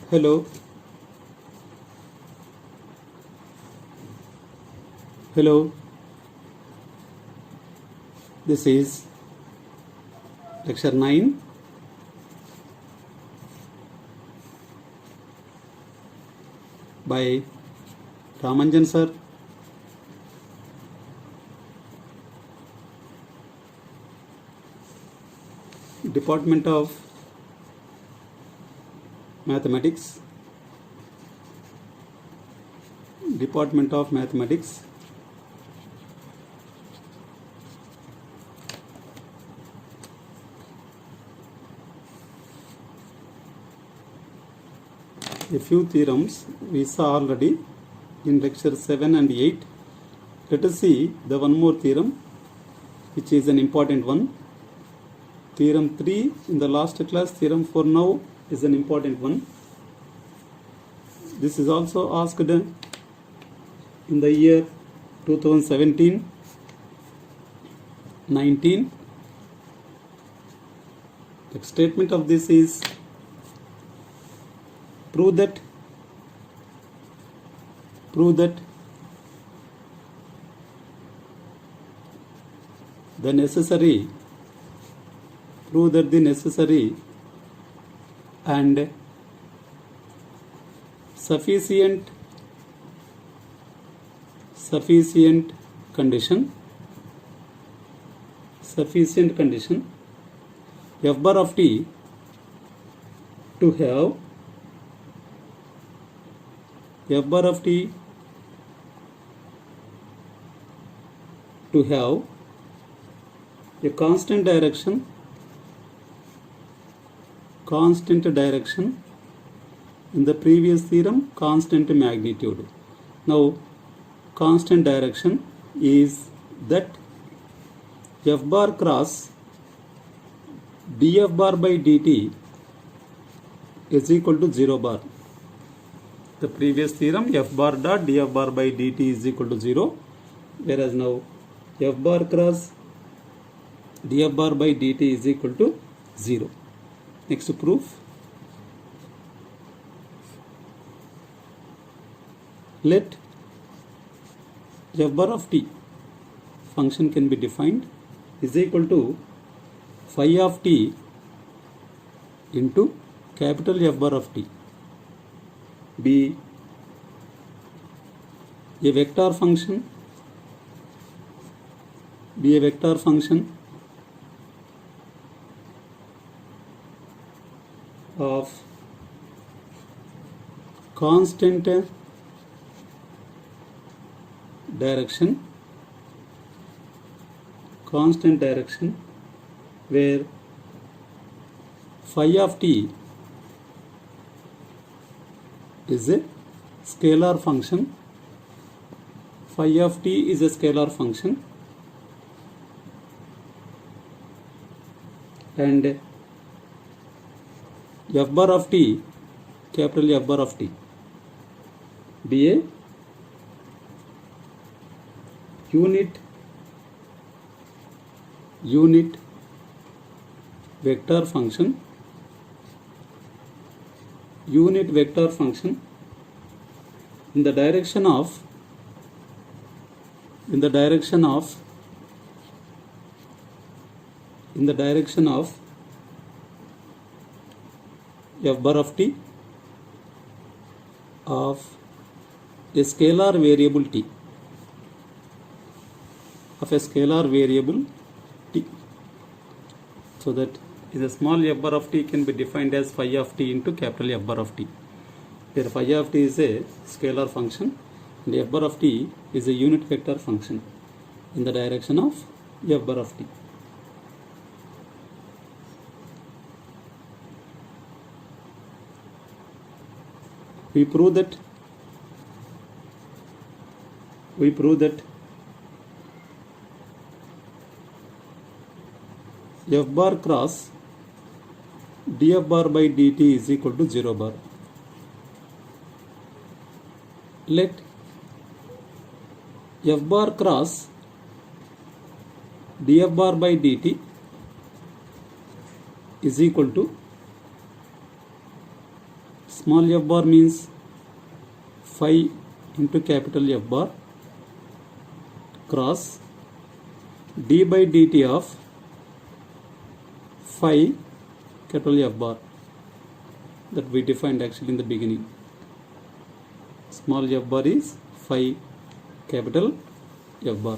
Hello. Hello. This is lecture 9. By Ramanjan sir. Department of Mathematics. Department of Mathematics. A few theorems we saw already in lecture 7 and 8. Let us see the one more theorem, which is an important one. Theorem 3 in the last class, theorem 4 now is an important one. This is also asked in the year 2017-19. The statement of this is: prove that the necessary and sufficient condition f bar of t to have a constant direction in the previous theorem, constant magnitude. Now constant direction is that f bar cross df bar by dt is equal to 0 bar. The previous theorem, f bar dot df bar by dt is equal to 0, whereas now f bar cross df bar by dt is equal to 0. Next proof. Let f bar of t function can be defined is equal to phi of t into capital F bar of t be a vector function of constant direction where phi of t is a scalar function. Phi of t is a scalar function and f bar of t, capital F bar of t, be a unit vector function in the direction of f bar of t of a scalar variable t, so that is a small f bar of t can be defined as phi of t into capital F bar of t, where phi of t is a scalar function and f bar of t is a unit vector function in the direction of f bar of t. We prove that f bar cross df bar by dt is equal to 0 bar. Let f bar cross df bar by dt is equal to Small f bar means phi into capital F bar cross d by dt of phi capital F bar that we defined actually in the beginning. Small f bar is phi capital F bar.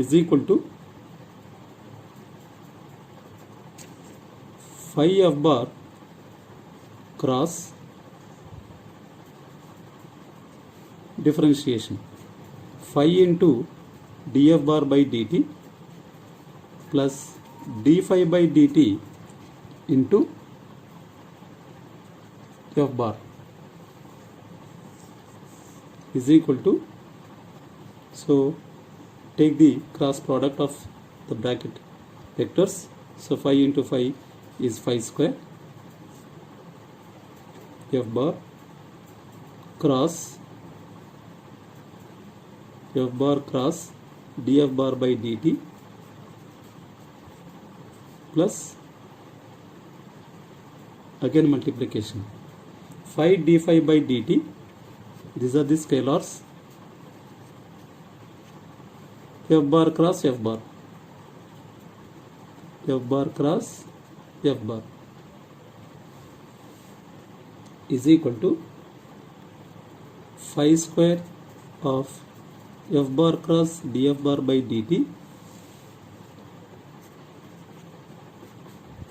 Is equal to phi f bar cross differentiation phi into df bar by dt plus d phi by dt into f bar is equal to, so take the cross product of the bracket vectors, so phi into phi is phi square f bar cross df bar by dt plus again multiplication phi d phi by dt, these are the scalars, f bar cross f bar is equal to phi square of f bar cross df bar by dt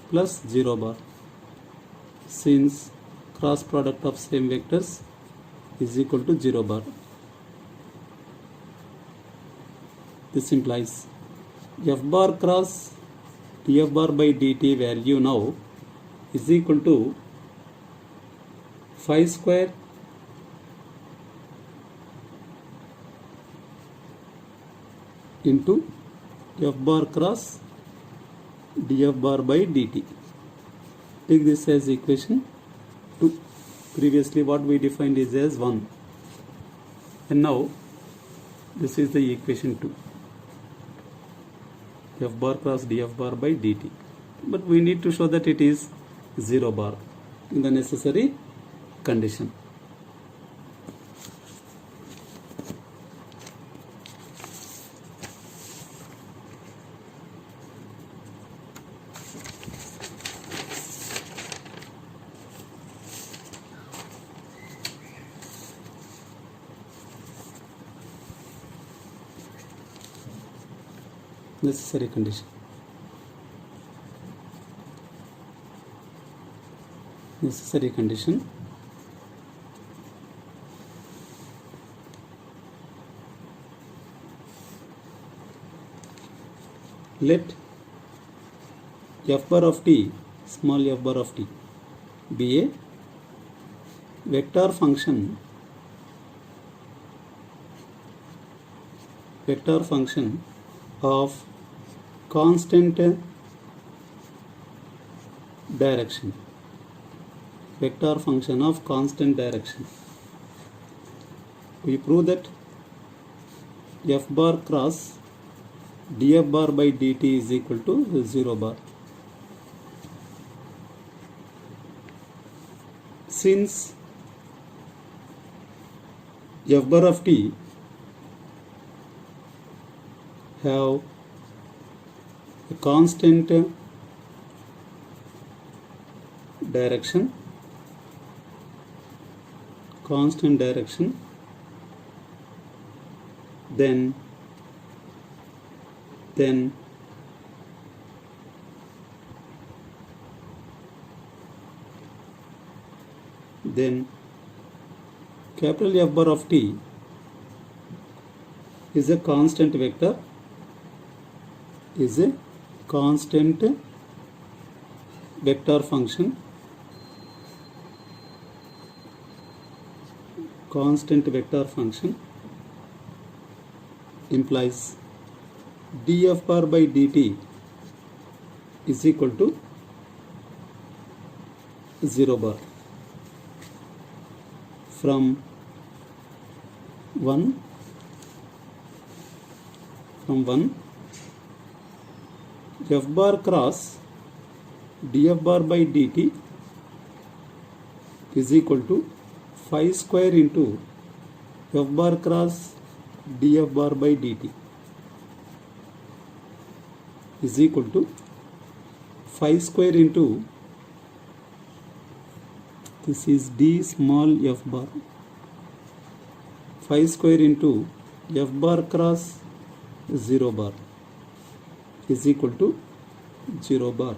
plus 0 bar, since cross product of same vectors is equal to 0 bar. This implies f bar cross df bar by dt value now is equal to phi square into f bar cross df bar by dt. Take this as equation 2. Previously what we defined is as 1, and now this is the equation 2, f bar cross df bar by dt, but we need to show that it is 0 bar in the necessary condition. Necessary condition. Necessary condition. Let f bar of t, small f bar of t, be a vector function of constant direction. Vector function of constant direction. We prove that f bar cross df bar by dt is equal to 0 bar. Since f bar of t have a constant direction, then capital F bar of t is a constant vector, function, implies df bar by dt is equal to 0 bar. From 1 f bar cross df bar by dt is equal to phi square into f bar cross df bar by dt is equal to phi square into, this is d small f bar, phi square into f bar cross 0 bar is equal to 0 bar.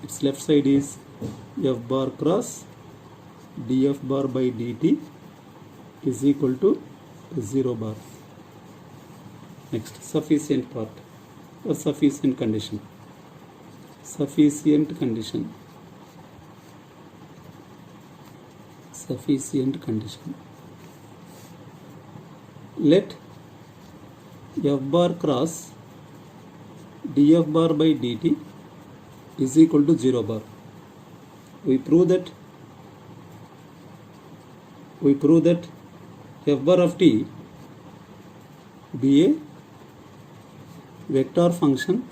Its left side is f bar cross df bar by dt is equal to 0 bar. Next, sufficient part or sufficient condition. Sufficient condition. Sufficient condition. Let f bar cross df bar by dt is equal to 0 bar. We prove that f bar of t be a vector function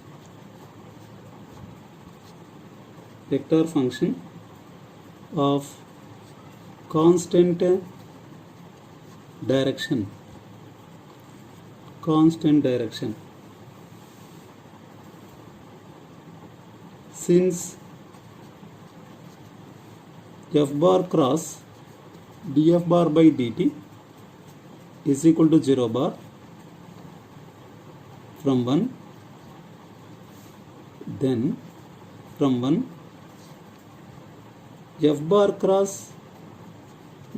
of constant direction. Since f bar cross df bar by dt is equal to 0 bar from 1, then from 1 f bar cross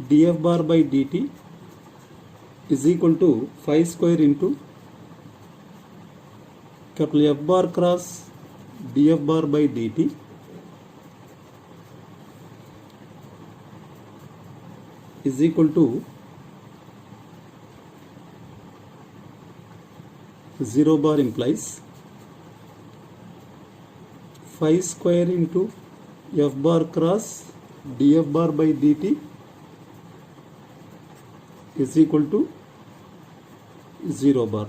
df bar by dt is equal to phi square into capital F bar cross df bar by dt is equal to 0 bar implies phi square into f bar cross df bar by dt is equal to 0 bar.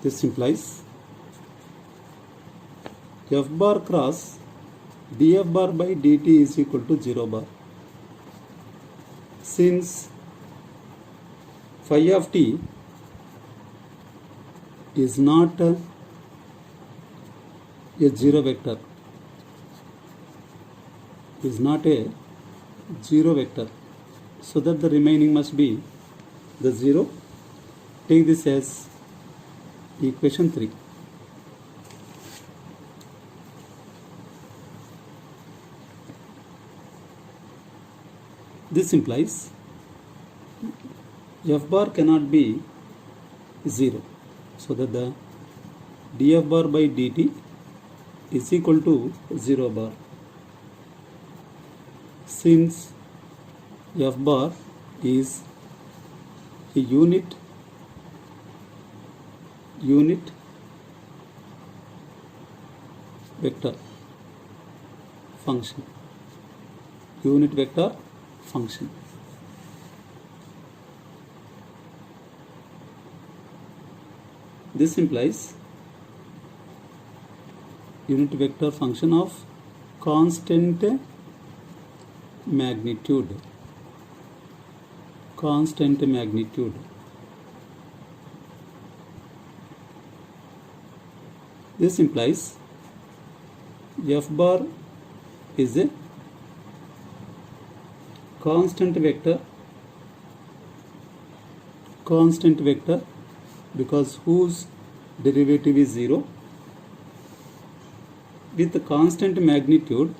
This implies f bar cross df bar by dt is equal to 0 bar. Since phi of t is not a zero vector, so that the remaining must be the 0. Take this as equation 3. This implies f bar cannot be 0, so that the df bar by dt is equal to 0 bar. Since f bar is a unit vector function, this implies unit vector function of constant magnitude. This implies f bar is a constant vector because whose derivative is 0 with the constant magnitude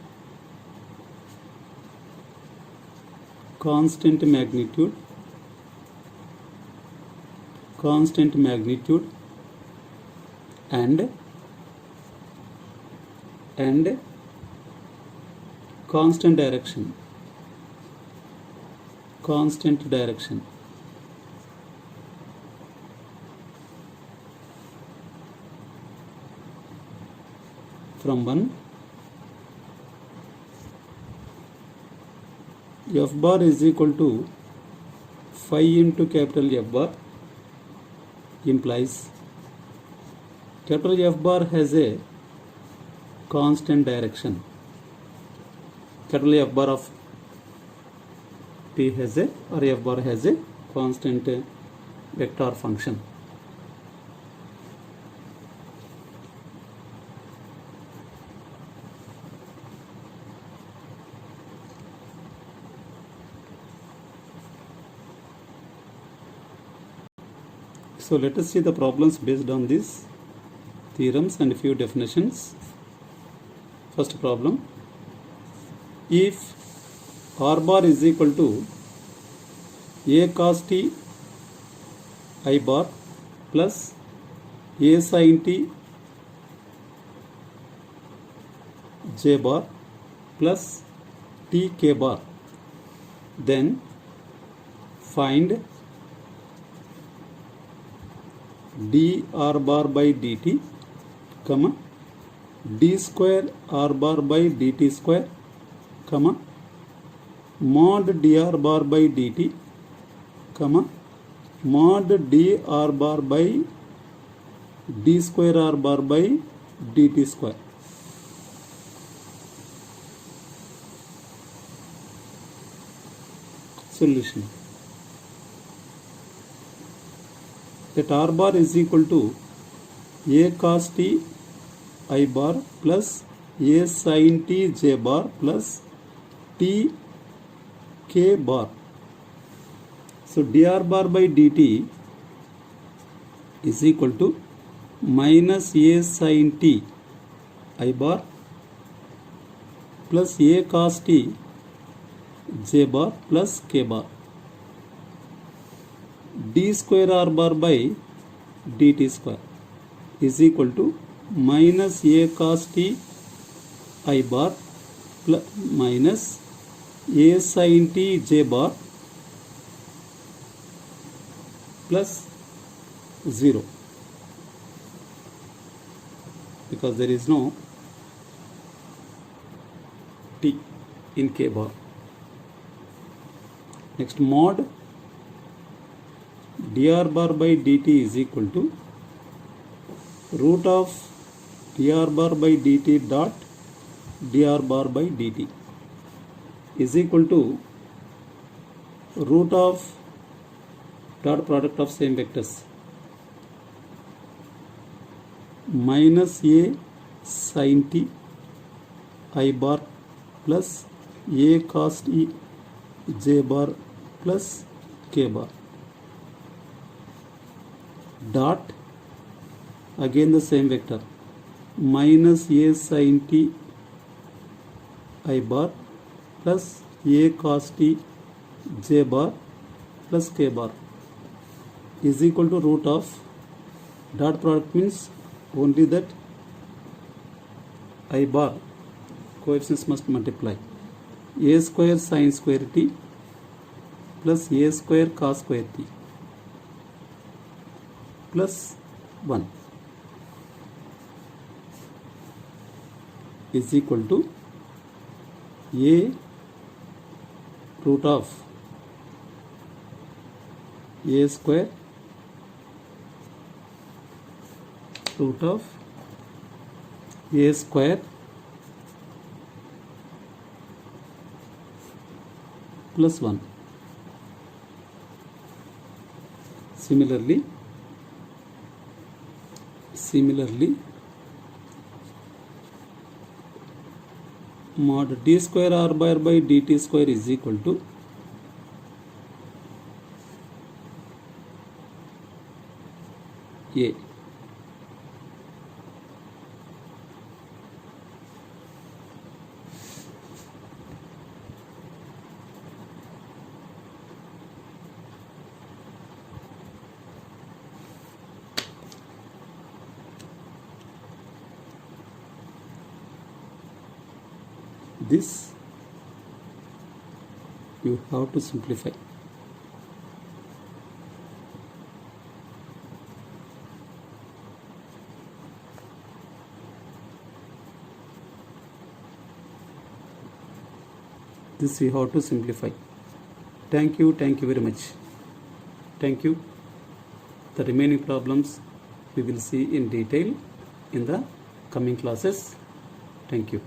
and constant direction. From 1 F bar is equal to phi into capital F bar implies capital F bar has a constant direction. Capital F bar of P has a, or F bar has a constant vector function. So let us see the problems based on these theorems and few definitions. First problem, if R bar is equal to A cos t I bar plus A sin t j bar plus t k bar, then find d r bar by dt, comma d square r bar by dt square, comma mod dr bar by dt, comma mod dr bar by d square r bar by dt square. Solution. That r bar is equal to A cos t I bar plus A sin t j bar plus t k bar. So dr bar by dt is equal to minus A sin t I bar plus A cos t j bar plus k bar. D square r bar by dt square is equal to minus A cos t I bar plus minus A sin t j bar plus 0, because there is no t in k bar. Next, mod dr bar by dt is equal to root of dr bar by dt dot dr bar by dt is equal to root of dot product of same vectors minus A sin t I bar plus A cos t j bar plus k bar dot again the same vector minus A sin t I bar plus A cos t j bar plus k bar is equal to root of dot product means only that I bar coefficients must multiply A square sin square t plus A square cos square t plus 1 is equal to A root of A square root of A square plus 1. Similarly mod d square r bar by dt square is equal to A this you have to simplify. This we have to simplify. Thank you very much. Thank you. The remaining problems we will see in detail in the coming classes. Thank you.